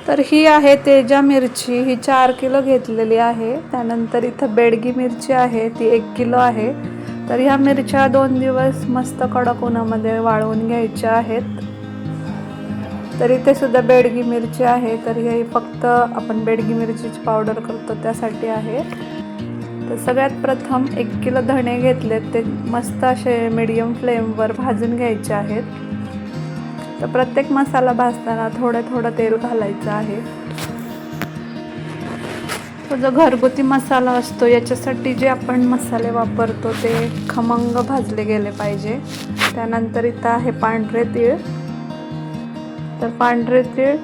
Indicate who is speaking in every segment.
Speaker 1: तर ही आहे तेजा मिरची, ही 4 किलो घेतलेली आहे। त्यानंतर इथं बेडगी मिरची आहे, ती 1 किलो आहे। तर ह्या मिरच्या 2 दिवस मस्त कडक उन्हामध्ये वाळवून घ्यायच्या आहेत। तर इथे सुद्धा बेडगी मिरची आहे, तर हे फक्त आपण बेडगी मिरचीची पावडर करतो त्यासाठी आहे। तर सगळ्यात प्रथम 1 किलो धणे घेतलेत, ते मस्त असे मीडियम फ्लेमवर भाजून घ्यायचे आहेत। तर प्रत्येक मसाला भाजताना थोडं तेल घालायचं आहे। तो जो घरगुती मसाला असतो याच्यासाठी जे आपण मसाले वापरतो ते खमंग भाजले गेले पाहिजे। त्यानंतर इथं आहे पांढरे तीळ, तर पांढरे तीळ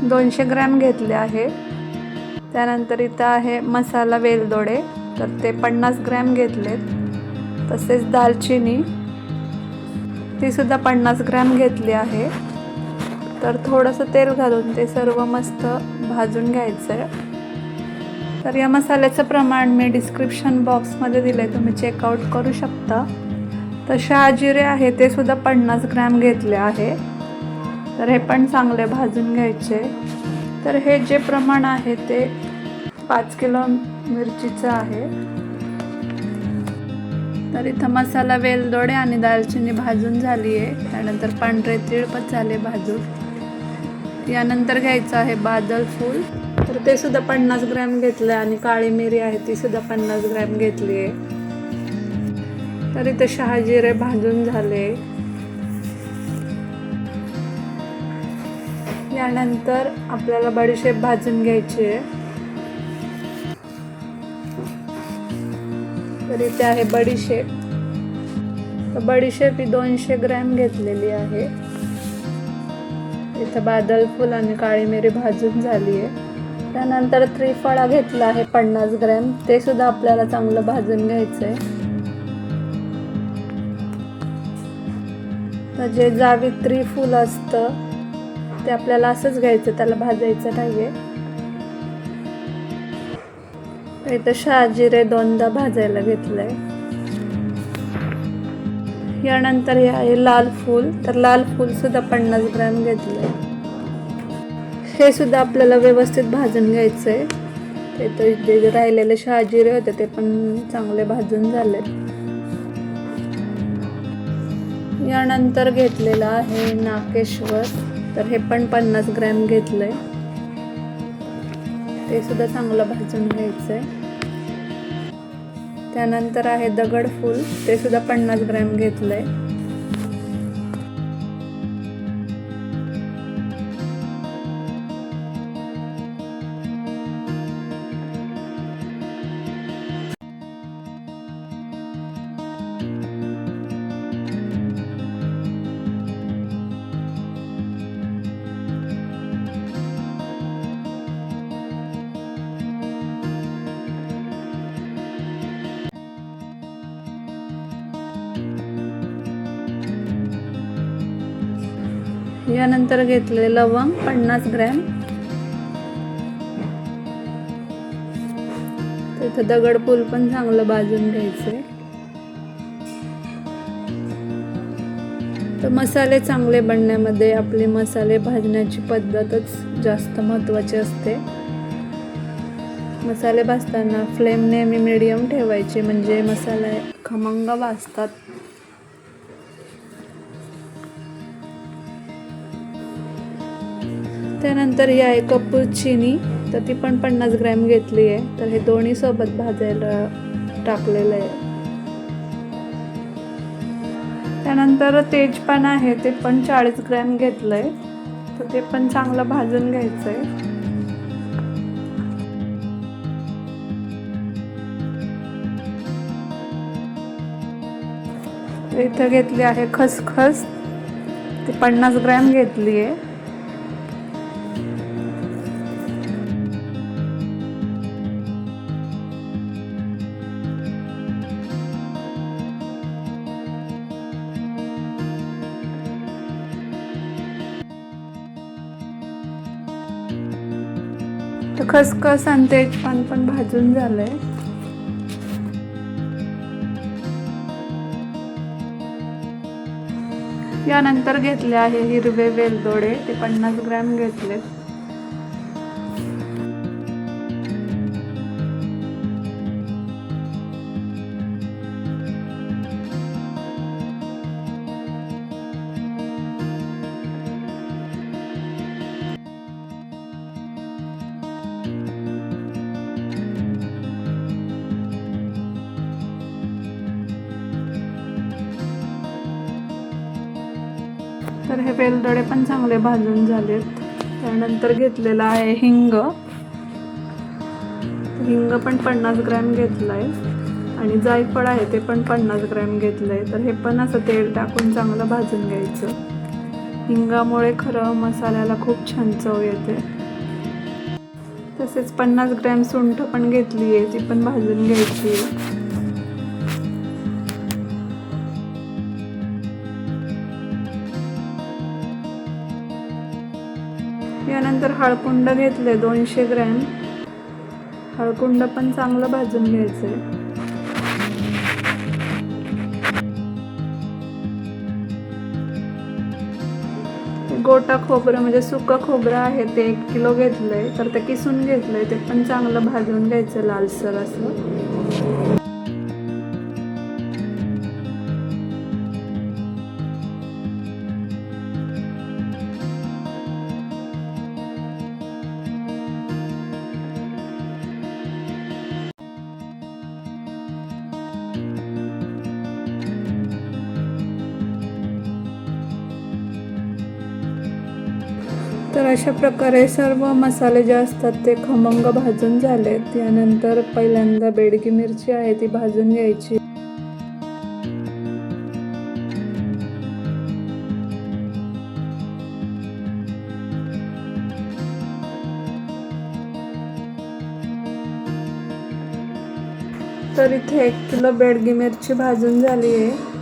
Speaker 1: 200 ग्रॅम घेतले आहे। त्यानंतर इथं आहे मसाला वेलदोडे, तर ते 50 ग्रॅम घेतलेत। तसेच दालचिनी, ती सुद्धा 50 ग्रॅम घेतली आहे। तर थोडंसं तेल घालून ते सर्व मस्त भाजून घ्यायचं आहे। तर या मसाल्याचं प्रमाण मी डिस्क्रिप्शन बॉक्समध्ये दिलं आहे, तुम्ही चेकआउट करू शकता। तर शहाजिरे आहे ते सुद्धा 50 ग्रॅम घेतले आहे। तर हे पण चांगले भाजून घ्यायचे। तर हे जे प्रमाण आहे ते 5 किलो मिरचीचं आहे। तर इथं मसाला वेलदोडे आणि दालचिनी भाजून झाली आहे। त्यानंतर पांढरे तीळ पण झाले भाजून। यानंतर घ्यायचं आहे बादल फूल, तर ते सुद्धा 50 ग्रॅम घेतलं आणि काळी मिरी आहे ती सुद्धा 50 ग्रॅम घेतली आहे। तर इथं शहाजिरे भाजून झाले। यानंतर आपल्याला बडीशेप भाजून घ्यायची आहे। तर इथे आहे बडीशेप, तर बडीशेप ही 200 ग्रॅम घेतलेली आहे। इथं बादल फूल आणि काळी मिरी भाजून झाली आहे। त्यानंतर त्रिफळा घेतला आहे 50 ग्रॅम, ते सुद्धा आपल्याला चांगलं भाजून घ्यायचं आहे। तर जे जावित्री फूल असतं ते आपल्याला असंच घ्यायचं, त्याला भाजायचं नाहीये। इथं शहाजिरे 2दा भाजायला घेतलंय। यानंतर हे आहे लाल फूल, तर लाल फूल सुद्धा 50 ग्रॅम घेतलंय। हे सुद्धा आपल्याला व्यवस्थित भाजून घ्यायचंय। ते जे राहिलेले शहाजिरे होते ते पण चांगले भाजून झाले। यानंतर घेतलेलं आहे नाकेश्वर, तर हे पण 50 ग्रॅम घेतलंय। ते सुद्धा चांगलं भाजून घ्यायचंय। त्यानंतर आहे दगडफूल, ते सुद्धा 50 ग्रॅम घेतलंय। यानंतर घेतले लवंग 50 ग्रॅम, इथं दगडफूल पण चांगलं भाजून घ्यायचंय। तर मसाले चांगले बनण्यामध्ये आपले मसाले भाजण्याची पद्धतच जास्त महत्त्वाची असते। मसाले भाजताना फ्लेम नेहमी मीडियम ठेवायची, म्हणजे मसाले खमंग भाजतात। त्यानंतर ही आहे कपूरचिनी, तर ती पण 50 ग्रॅम घेतली आहे। तर हे दोन्ही सोबत भाजायला टाकलेलं आहे। त्यानंतर तेजपान आहे ते पण 40 ग्रॅम घेतलंय, तर ते पण चांगलं भाजून घ्यायचंय। इथं घेतली आहे खसखस, ती 50 ग्रॅम घेतली आहे। तर खसखस आणि तेजपान पण भाजून झालंय। यानंतर घेतले आहे हिरवे वेलदोडे, ते 50 ग्रॅम घेतलेत। तर हे वेलदोडे पण चांगले भाजून झालेत. त्यानंतर घेतलेला आहे हिंग. हिंग पण 50 ग्रॅम घेतलाय आणि जायफळ आहे ते पण 50 ग्रॅम घेतलंय. तर हे पण असं तेल टाकून चांगलं भाजून घ्यायचं. हिंगामुळे खरं मसाल्याला खूप छान चव येते. तसेच 50 ग्रॅम सुंठ पण घेतली आहे, ती पण भाजून घ्यायची. यानंतर हळकुंड घेतले 200 ग्रॅम. हळकुंड पण चांगलं भाजून घ्यायचंय. गोटा खोबरं म्हणजे सुकं खोबरं आहे ते 1 किलो घेतलंय. तर ते किसून घेतलंय, ते पण चांगलं भाजून घ्यायचं लालसर असं. तर अशा प्रकारे सर्व मसाले जे असतात ते खमंग भाजून झालेत. त्यानंतर पहिल्यांदा बेडगी मिरची आहे ती भाजून घ्यायची. तर इथे 1 किलो बेडगी मिरची भाजून झाली आहे.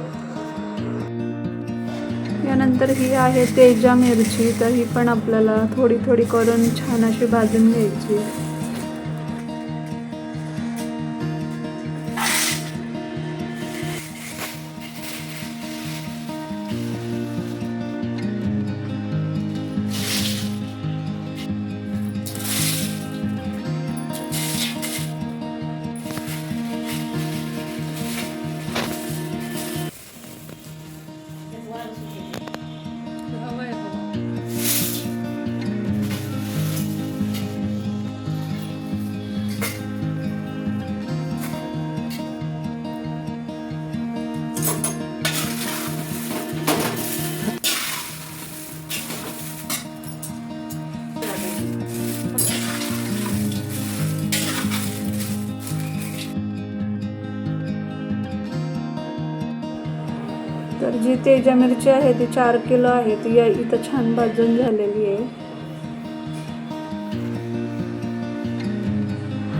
Speaker 1: यानंतर ही आहे तेजा मिरची. तर ही पण आपल्याला थोडी थोडी करून छान अशी भाजून घ्यायची. तर जी तेजा मिरची आहे ती 4 किलो आहे. ती इथं छान भाजून झालेली आहे.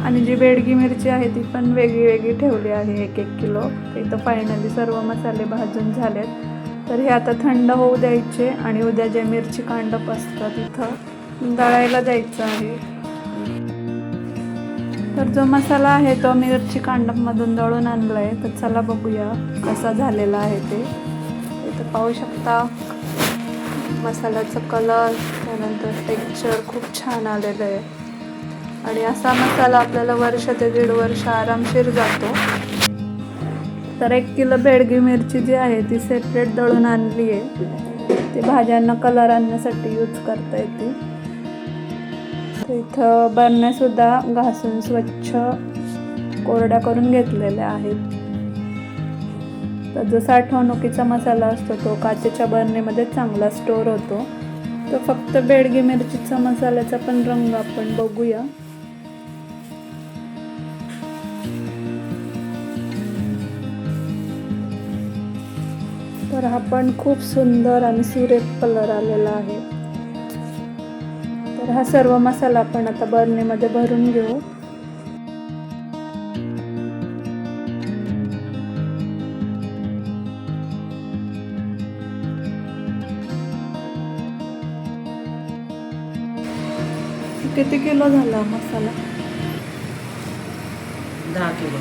Speaker 1: आणि जी बेडगी मिरची आहे ती पण वेगळी वेगळी ठेवली आहे 1-1 किलो. इथं फायनली सर्व मसाले भाजून झालेत. तर हे आता थंड होऊ द्यायचे आणि उद्या जे मिरची कांडप असतात इथं दळायला द्यायचं आहे. तर जो मसाला आहे तो मिरची कांडपमधून दळून आणला आहे. तर चला बघूया कसा झालेला आहे ते. इथं पाहू शकता मसाल्याचा कलर, त्यानंतर टेक्स्चर खूप छान आलेलं आहे. आणि असा मसाला आपल्याला वर्ष ते 1.5 वर्ष आरामशीर जातो. तर 1 किलो बेडगी मिरची जी आहे ती सेपरेट दळून आणली आहे. ती भाज्यांना कलर आणण्यासाठी यूज करता येते. तर इथं बरण्यासुद्धा घासून स्वच्छ कोरड्या करून घेतलेल्या आहेत. तर जो साठवणुकीचा मसाला असतो तो काचेच्या बरणीमध्ये चांगला स्टोअर होतो. तर फक्त बेडगी मिरचीचा मसाल्याचा पण रंग आपण बघूया. तर हा पण खूप सुंदर आणि सुरेख कलर आलेला आहे. तर हा सर्व मसाला आपण आता बरणीमध्ये भरून घेऊ. किती किलो झाला मसाला?
Speaker 2: 10 किलो.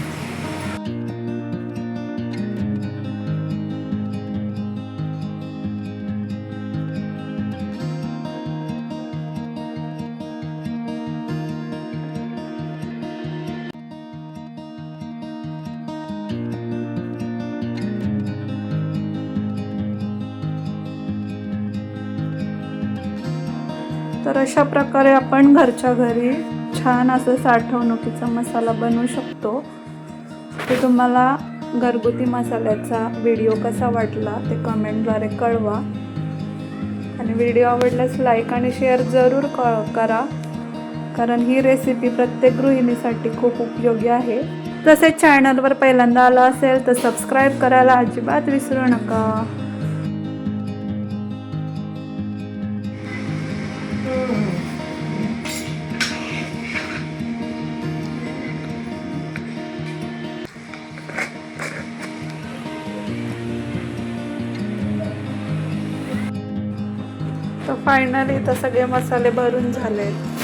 Speaker 1: तर अशा प्रकारे आपण घरच्या घरी छान असं साठवणुकीचा मसाला बनवू शकतो. ते तुम्हाला घरगुती मसाल्याचा व्हिडिओ कसा वाटला ते कमेंटद्वारे कळवा. आणि व्हिडिओ आवडल्यास लाईक आणि शेअर जरूर करा, कारण ही रेसिपी प्रत्येक गृहिणीसाठी खूप उपयोगी आहे. तसेच चॅनलवर पहिल्यांदा आला असेल तर सबस्क्राईब करायला अजिबात विसरू नका. तर फायनली तर सगळे मसाले भरून झालेत.